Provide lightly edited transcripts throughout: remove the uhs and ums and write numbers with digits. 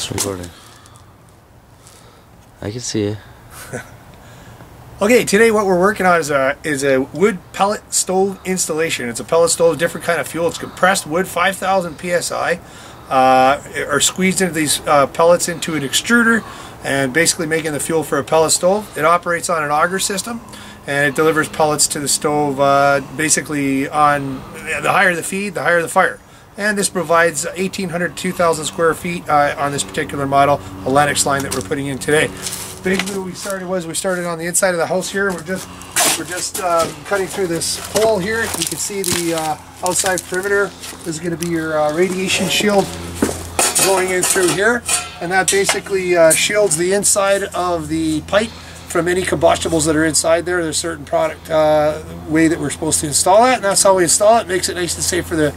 It's recording. I can see it. Okay, today what we're working on is a wood pellet stove installation. It's a pellet stove, different kind of fuel. It's compressed wood, 5,000 psi, are squeezed into these pellets into an extruder, and basically making the fuel for a pellet stove. It operates on an auger system, and it delivers pellets to the stove. Basically, on the higher the feed, the higher the fire. And this provides 1,800 to 2,000 square feet on this particular model, a Lennox line that we're putting in today. Basically, what we started on the inside of the house here. We're just cutting through this hole here. You can see the outside perimeter. This is going to be your radiation shield going in through here, and that basically shields the inside of the pipe from any combustibles that are inside there. There's a certain product way that we're supposed to install that, and that's how we install it. Makes it nice and safe for the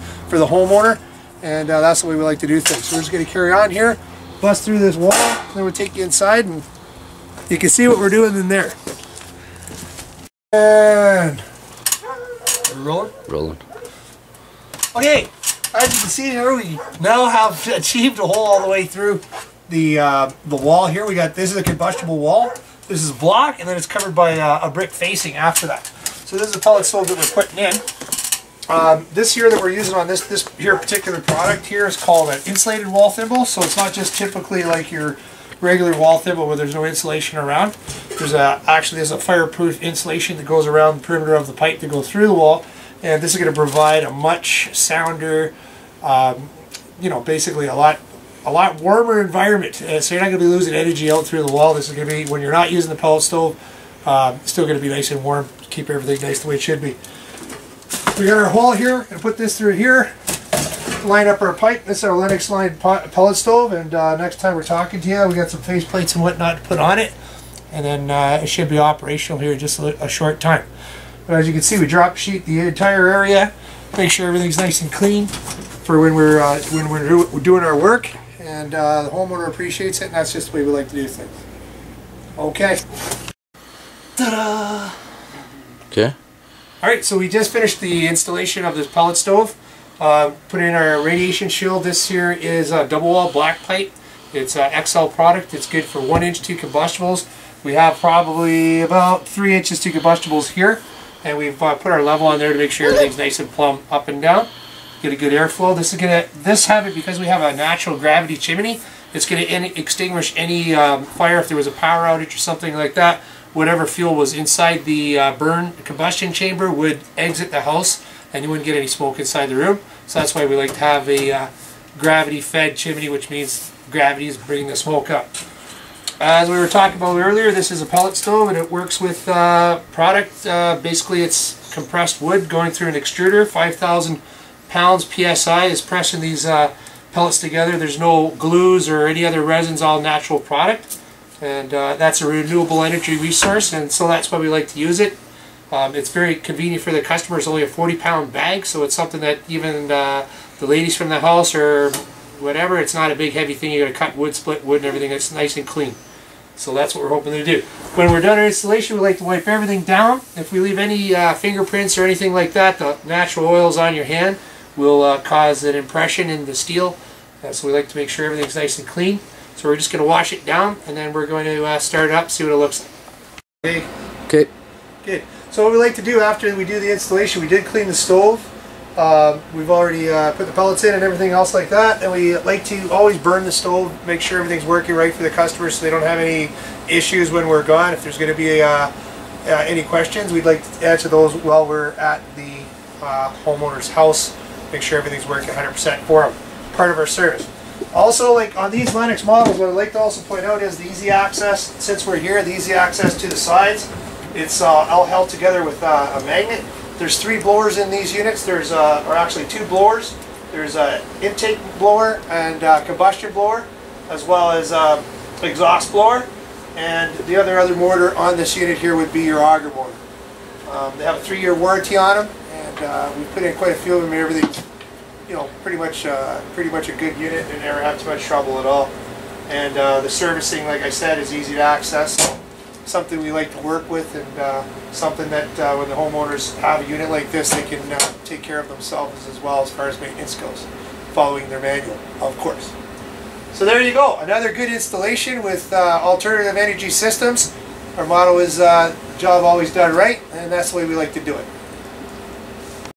homeowner, and that's the way we like to do things. So we're just going to carry on here, bust through this wall, then we'll take you inside, and you can see what we're doing in there. And we're rolling? Rolling. Okay, as you can see here, we now have achieved a hole all the way through the wall here. This is a combustible wall. This is block, and then it's covered by a brick facing after that. So this is a pellet stove that we're putting in. This here that we're using on this here particular product here is called an insulated wall thimble. So it's not just typically like your regular wall thimble where there's no insulation around. There's a fireproof insulation that goes around the perimeter of the pipe to go through the wall, and this is going to provide a much sounder, basically a lot warmer environment. So you're not going to be losing energy out through the wall. This is going to be, when you're not using the pellet stove, still going to be nice and warm, keep everything nice the way it should be. We got our hole here, and put this through here, line up our pipe. This is our Lennox line pellet stove, and next time we're talking to you, we got some face plates and whatnot to put on it, and then it should be operational here in just a short time. But as you can see, we drop sheet the entire area, make sure everything's nice and clean for when we're doing our work, and the homeowner appreciates it, and that's just the way we like to do things. Okay. Ta-da! Okay. Alright, so we just finished the installation of this pellet stove. Put in our radiation shield. This here is a double wall black pipe. It's an XL product. It's good for 1 inch to combustibles. We have probably about 3 inches to combustibles here, and we've put our level on there to make sure everything's nice and plumb up and down. Get a good airflow. Because we have a natural gravity chimney, it's going to extinguish any fire if there was a power outage or something like that. Whatever fuel was inside the combustion chamber would exit the house, and you wouldn't get any smoke inside the room. So that's why we like to have a gravity-fed chimney, which means gravity is bringing the smoke up. As we were talking about earlier, this is a pellet stove, and it works with product. Basically, it's compressed wood going through an extruder. 5,000 pounds PSI is pressing these pellets together. There's no glues or any other resins, all natural product. And that's a renewable energy resource, and so that's why we like to use it. It's very convenient for the customer. It's only a 40-pound bag, so it's something that even the ladies from the house or whatever, it's not a big heavy thing. You got to cut wood, split wood, and everything. It's nice and clean. So that's what we're hoping to do. When we're done our installation, we like to wipe everything down. If we leave any fingerprints or anything like that, the natural oils on your hand will cause an impression in the steel. So we like to make sure everything's nice and clean. So we're just going to wash it down, and then we're going to start it up, see what it looks like. Okay. Good. So what we like to do after we do the installation, we did clean the stove. We've already put the pellets in and everything else like that, and we like to always burn the stove, make sure everything's working right for the customers so they don't have any issues when we're gone. If there's going to be any questions, we'd like to answer those while we're at the homeowner's house, make sure everything's working 100% for them. Part of our service. Also, like on these Lennox models, what I'd like to also point out is the easy access. Since we're here, the easy access to the sides, it's all held together with a magnet. There's 3 blowers in these units. There's or actually 2 blowers. There's an intake blower and combustion blower, as well as exhaust blower. And the other motor on this unit here would be your auger motor. They have a 3-year warranty on them, and we've put in quite a few of them, and everything. Pretty much a good unit, and never have too much trouble at all. And the servicing, like I said, is easy to access. Something we like to work with, and something that when the homeowners have a unit like this, they can take care of themselves as well as far as maintenance goes, following their manual, of course. So there you go, another good installation with alternative energy systems. Our motto is job always done right, and that's the way we like to do it.